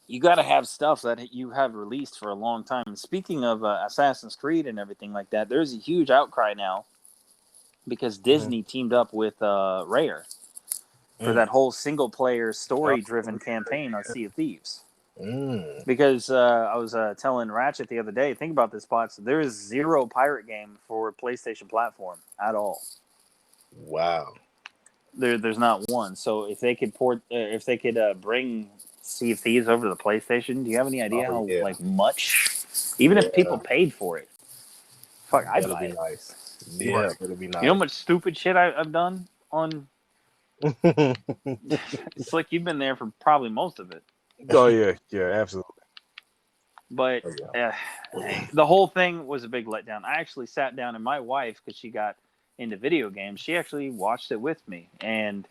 you got to have stuff that you have released for a long time. And speaking of Assassin's Creed and everything like that, there's a huge outcry now because Disney teamed up with Rare for that whole single-player, story-driven campaign on Sea of Thieves. Because I was telling Ratchet the other day, think about this, Potts. There is zero pirate game for PlayStation platform at all. Wow. There's not one. So if they could bring Sea of Thieves over to the PlayStation, do you have any idea how much? Even if people paid for it, fuck, I'd buy it. Nice. Yeah, it'll be nice. You know how much stupid shit I've done on? It's like you've been there for probably most of it. Oh yeah, absolutely. But the whole thing was a big letdown. I actually sat down, and my wife, because she got into video games, she actually watched it with me, and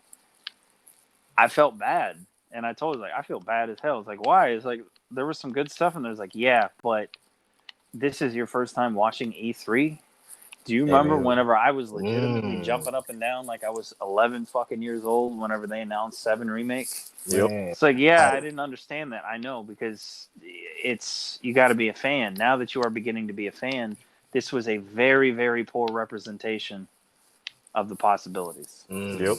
I felt bad. And I told her, like, I feel bad as hell. It's like, why? It's like, there was some good stuff, and there's like, yeah, but this is your first time watching E3. Do you remember whenever I was legitimately jumping up and down like I was 11 fucking years old whenever they announced 7 Remake? Yep. It's like, I didn't understand that. I know, because you got to be a fan. Now that you are beginning to be a fan, this was a very, very poor representation of the possibilities. Yep.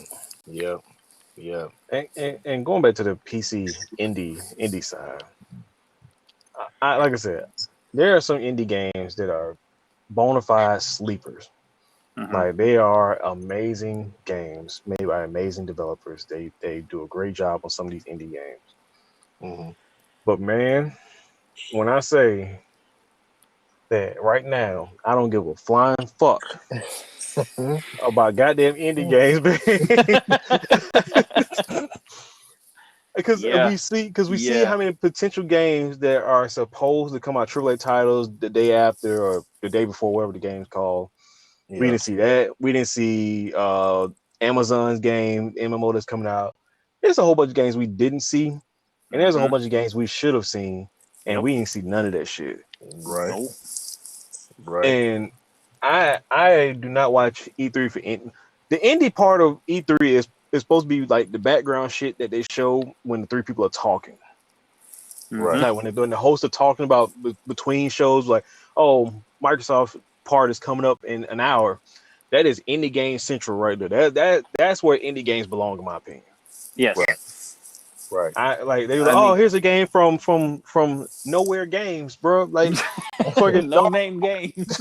And going back to the PC indie side, I like I said, there are some indie games that are bona fide sleepers. Like, they are amazing games made by amazing developers. They do a great job on some of these indie games. But man, when I say that right now, I don't give a flying fuck about goddamn indie games, man. Because we see how many potential games that are supposed to come out AAA titles the day after or the day before, whatever the game's called. We didn't see that. We didn't see Amazon's game MMO that's coming out. there's a whole bunch of games we didn't see, and there's a whole Mhm. bunch of games we should have seen, and Yep. we didn't see none of that shit. Right. Nope. Right. And I do not watch E3 for the indie part of E3 is supposed to be like the background shit that they show when the three people are talking. Right. Like when they're doing the hosts are talking about between shows, like, oh, Microsoft part is coming up in an hour. That is indie game central right there. That's where indie games belong, in my opinion. Yes. Right. Right. I like they were I like, oh, mean- here's a game from Nowhere Games, bro. Like fucking No name games.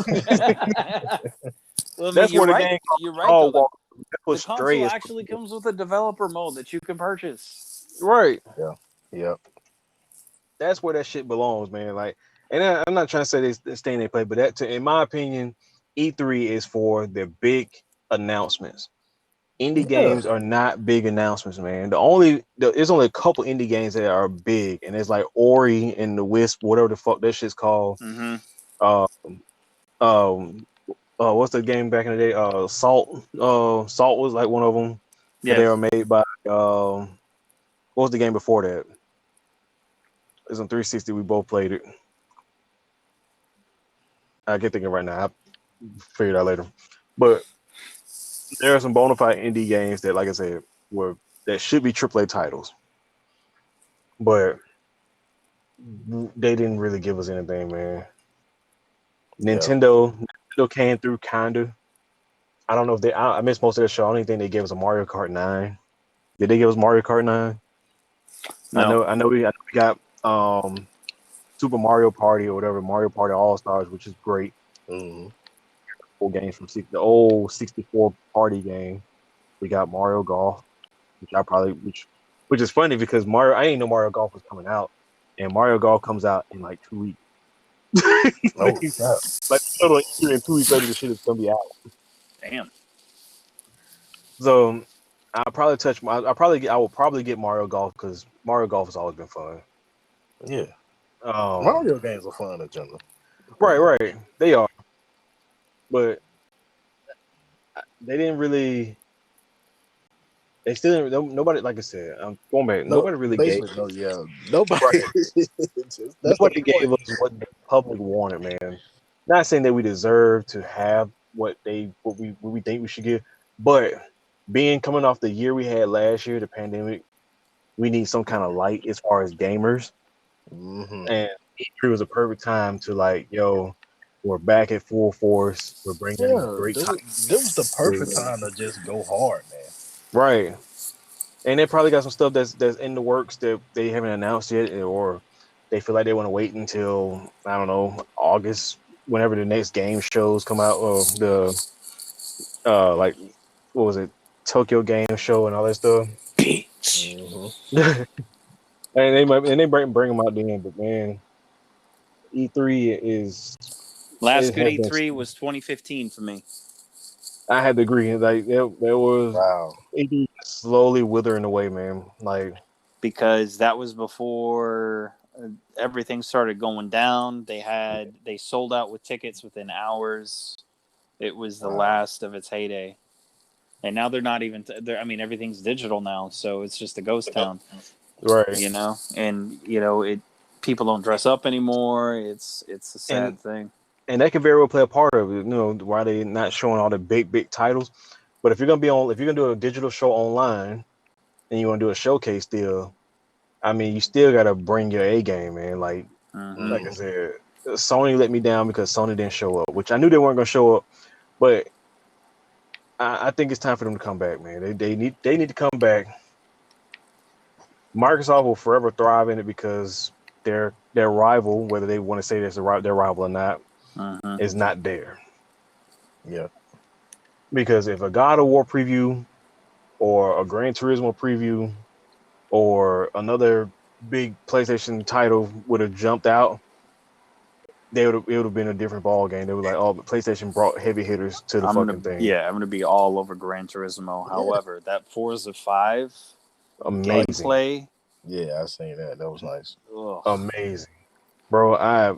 Well, I mean, that's where you're the right. game You're right. all Though. walk. That's The what Stray console is. actually comes with a developer mode that you can purchase. Right. Yep. That's where that shit belongs, man. Like, and I'm not trying to say they stay in their play, but in my opinion, E3 is for the big announcements. Indie games are not big announcements, man. There's only a couple indie games that are big, and it's like Ori and the Wisp, whatever the fuck that shit's called. Mm-hmm. What's the game back in the day? Salt. Salt was like one of them. Yes. They were made by. What was the game before that? It was on 360. We both played it. I can't think of it right now. I'll figure it out later. But there are some bona fide indie games that, like I said, that should be AAA titles. But they didn't really give us anything, man. Nintendo came through kinda. I don't know if I missed most of the show. I don't even think they gave us a Mario Kart 9. Did they give us Mario Kart 9? No. I know we got Super Mario Party or whatever, Mario Party All Stars, which is great. Mm-hmm. Full games from the old 64 party game. We got Mario Golf, which is funny because I didn't know Mario Golf was coming out, and Mario Golf comes out in like 2 weeks. Oh, yeah. Like 2 weeks later, the shit is gonna be out. Damn. So I'll probably I will probably get Mario Golf because Mario Golf has always been fun. Yeah. Mario games are fun in general. Right. They are. But they didn't really. They still didn't. Nobody, like I said, I'm going back. Nobody really gave. Nobody. Nobody gave us what the public wanted, man. Not saying that we deserve to have what we think we should get, but coming off the year we had last year, the pandemic, we need some kind of light as far as gamers. Mm-hmm. And E3 was a perfect time to like, yo, we're back at full force. We're bringing great. This was the perfect time to just go hard, man. Right. And they probably got some stuff that's in the works that they haven't announced yet, or they feel like they want to wait until, I don't know, August, whenever the next game shows come out, or the like, what was it, Tokyo Game Show and all that stuff. Mm-hmm. and they bring them out then, but man, E3 is Last good E3 was 2015 for me. I had to agree. Like there was Wow. E3 slowly withering away, man. Like because that was before everything started going down. They sold out with tickets within hours. It was the last of its heyday, and now they're not even. Everything's digital now, so it's just a ghost town, right? You know, and people don't dress up anymore. It's a sad thing. And that could very well play a part of it, why they not showing all the big titles. But if you're gonna do a digital show online, and you want to do a showcase still, you still gotta bring your A game, man. Like, like I said, Sony let me down because Sony didn't show up, which I knew they weren't gonna show up, but I think it's time for them to come back, man. They need to come back. Microsoft will forever thrive in it because their rival, whether they want to say their rival or not, is not there. Yeah. Because if a God of War preview or a Gran Turismo preview or another big PlayStation title would have jumped out, it would have been a different ball game. They were like, oh, but PlayStation brought heavy hitters to the thing. Yeah, I'm gonna be all over Gran Turismo. However, that Forza 5 amazing gameplay. Yeah, I seen that. That was nice. Ugh. Amazing, bro. I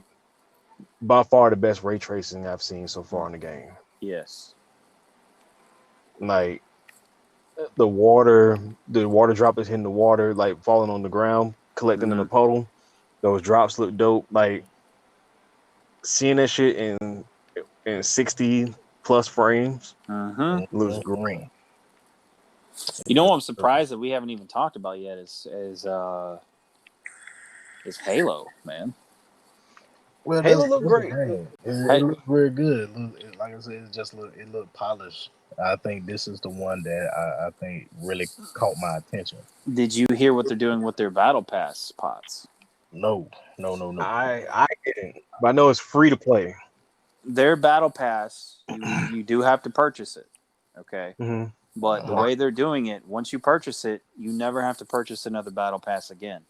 by far the best ray tracing I've seen so far in the game. Yes. Like the water droplets hitting the water, like falling on the ground, collecting in a puddle. Those drops look dope. Like seeing that shit in 60 plus frames looks great. You know what I'm surprised that we haven't even talked about yet is Halo, man. Well, Halo look great. It looked very good. Like I said, it looked polished. I think this is the one that I think really caught my attention. Did you hear what they're doing with their battle pass pots? No. I didn't, but I know it's free to play. Their battle pass, you do have to purchase it, okay? Mm-hmm. But the way they're doing it, once you purchase it, you never have to purchase another battle pass again.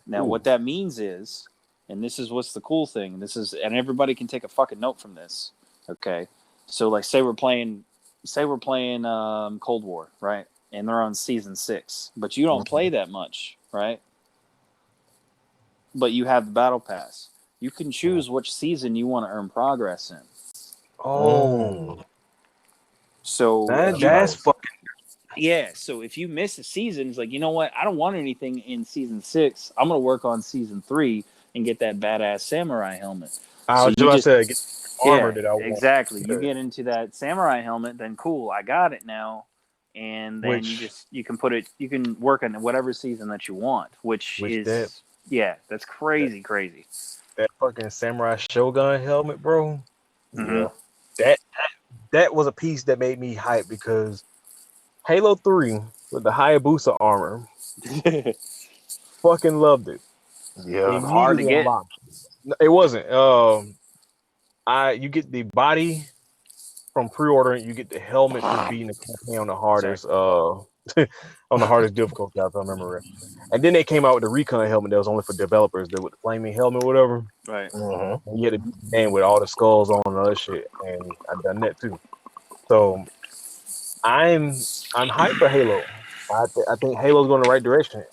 Now, what that means is, and this is what's the cool thing, and everybody can take a fucking note from this, okay? So, like, say we're playing Cold War, right? And they're on season 6, but you don't play that much, right? But you have the battle pass. You can choose which season you want to earn progress in. Oh, so that's fucking. Yeah, so if you miss a season, it's like, you know what? I don't want anything in season 6. I'm gonna work on season 3 and get that badass samurai helmet. I was just say get armor that I want. Exactly. You get into that samurai helmet, then cool, I got it now. And then you can work on whatever season that you want, which is that's crazy. That fucking samurai shogun helmet, bro. Mm-hmm. Yeah. That was a piece that made me hype because Halo 3 with the Hayabusa armor, fucking loved it. Yeah, hard to get. It wasn't. You get the body from pre-ordering. You get the helmet for beating the campaign on the hardest, on the hardest difficulty, if I remember it. And then they came out with the Recon helmet that was only for developers, with the flaming helmet, whatever. Right. Mm-hmm. And you had to beat the game with all the skulls on and other shit, and I've done that too. So I'm hyped for Halo. I think Halo's going the right direction.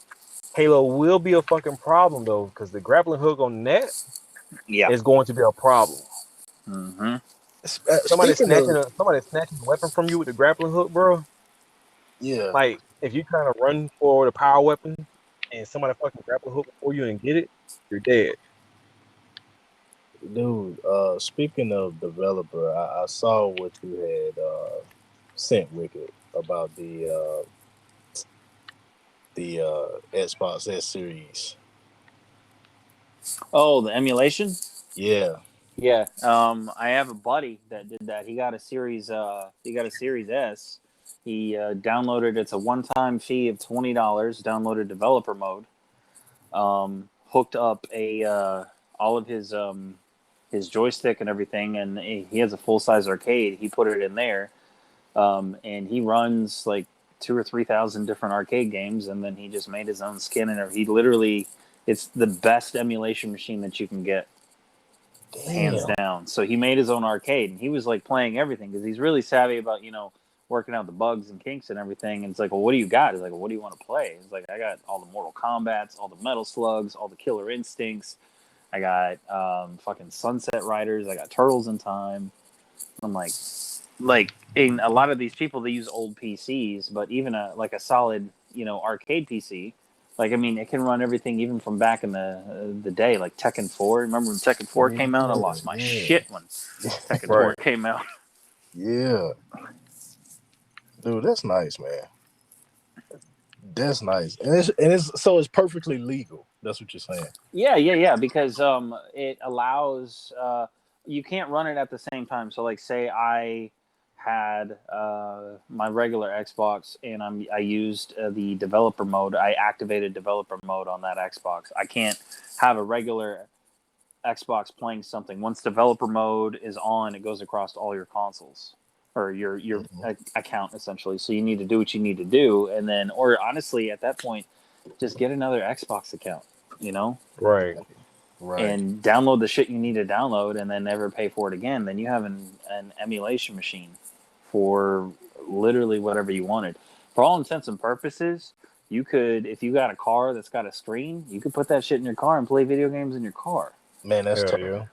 Halo will be a fucking problem though, because the grappling hook on net is going to be a problem. Mm-hmm. Somebody snatching a weapon from you with the grappling hook, bro. Yeah. Like if you trying to run for the power weapon and somebody fucking grappling hook before you and get it, you're dead. Dude, speaking of developer, I saw what you had sent Wicked about the Xbox S series. Oh, the emulation? Yeah. Yeah. I have a buddy that did that. He got a Series S. He downloaded. It's a one-time fee of $20. Downloaded developer mode. Hooked up all of his joystick and everything, and he has a full-size arcade. He put it in there, and he runs like 2,000 or 3,000 different arcade games, and then he just made his own skin, and he literally, it's the best emulation machine that you can get. Damn. Hands down. So he made his own arcade, and he was like playing everything because he's really savvy about working out the bugs and kinks and everything. And it's like, well, what do you got? He's like, well, what do you want to play? He's like, I got all the Mortal Kombats, all the Metal Slugs, all the Killer Instincts. I got fucking Sunset Riders. I got Turtles in Time. I'm like in a lot of these people, they use old PCs, but even a solid arcade PC. Like, I mean, it can run everything even from back in the day, like Tekken 4. Remember when Tekken 4 came out? I lost my shit when Tekken 4 came out. Yeah. Dude, that's nice, man. That's nice. And it's perfectly legal. That's what you're saying. Yeah. Because it allows you can't run it at the same time. So, like, say I had my regular Xbox and I used the developer mode. I activated developer mode on that Xbox. I can't have a regular Xbox playing something. Once developer mode is on, it goes across all your consoles or your account essentially. So you need to do what you need to do, and then, or honestly, at that point, just get another Xbox account. Right. And download the shit you need to download, and then never pay for it again. Then you have an emulation machine for literally whatever you wanted. For all intents and purposes, you could, if you got a car that's got a screen, you could put that shit in your car and play video games in your car. Man, that's tough. Yeah.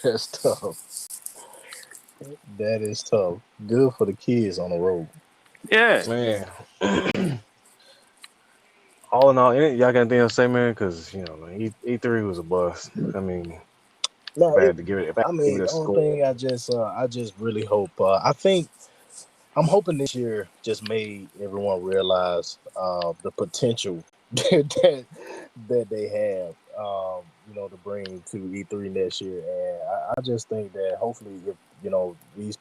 That's tough. That is tough. Good for the kids on the road. Yeah. Man. All in all, y'all got anything else to say, man? Because man, E3 was a bust. I mean, No, if I had to give it, the a only score, thing I just really hope. I'm hoping this year just made everyone realize the potential that they have, to bring to E3 next year. And I just think that hopefully, if these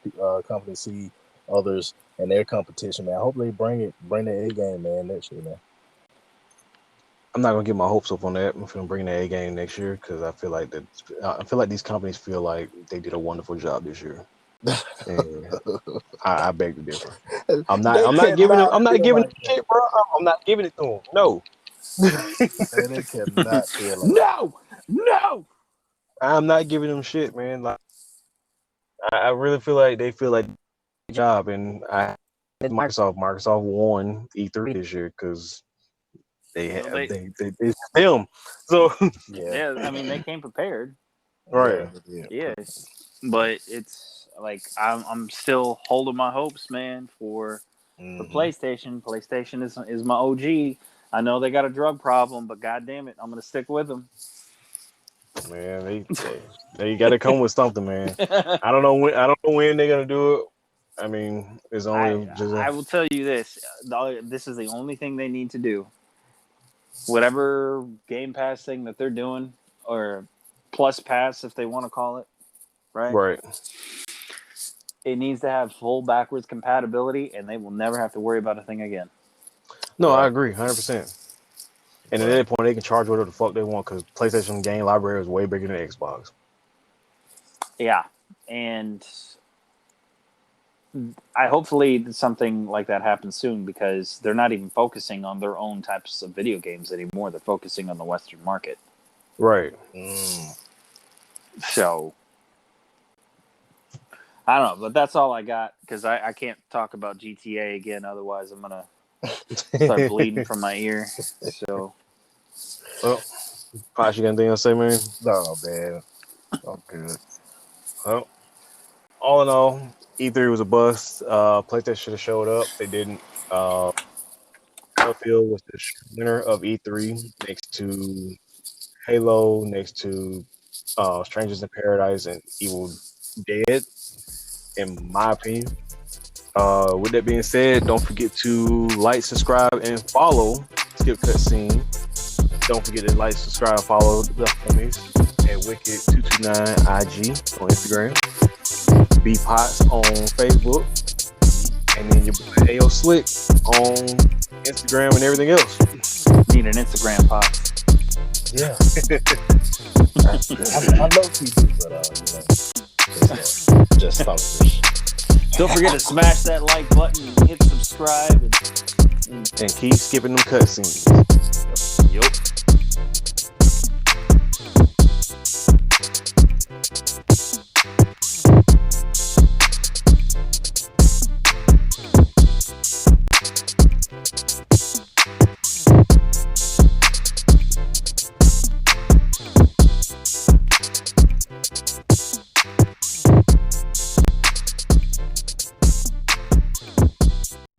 companies see others and their competition, man, hopefully bring the A game, man, next year, man. I'm not gonna get my hopes up on that. I'm gonna bring the A game next year because I feel like these companies feel like they did a wonderful job this year. And I beg to differ. I'm not giving them shit, bro. I'm not giving it to them. No. They cannot feel like No. I'm not giving them shit, man. Like I really feel like they feel like job, and Microsoft won E3 this year because they have they them. So yeah, I mean they came prepared. right. Yes, but it's like I'm still holding my hopes, man, for PlayStation. PlayStation is my OG. I know they got a drug problem, but goddamn it, I'm gonna stick with them. Man, they got to come with something, man. I don't know when they're gonna do it. I mean, it's only I will tell you this. This is the only thing they need to do. Whatever Game Pass thing that they're doing, or Plus Pass, if they want to call it, right? Right. It needs to have full backwards compatibility, and they will never have to worry about a thing again. No, I agree, 100%. And at that point, they can charge whatever the fuck they want because PlayStation game library is way bigger than Xbox. Yeah, and hopefully something like that happens soon because they're not even focusing on their own types of video games anymore. They're focusing on the Western market. Right. So, I don't know, but that's all I got because I can't talk about GTA again. Otherwise, I'm going to start bleeding from my ear. So, well, Posh, you got anything else to say, man? No, man. I'm good. Well, all in all, E3 was a bust. PlayStation should have showed up. They didn't. Battlefield was the winner of E3 next to Halo, next to Strangers in Paradise and Evil Dead, in my opinion. With that being said, don't forget to like, subscribe, and follow Skip Cutscene. Don't forget to like, subscribe, follow the homies at Wicked229 IG on Instagram, BPots on Facebook, and then your boy AO Slick on Instagram and everything else. Need an Instagram pop. Yeah. I know people, but just talk this. Don't forget to smash that like button and hit subscribe and keep skipping them cutscenes. Yup.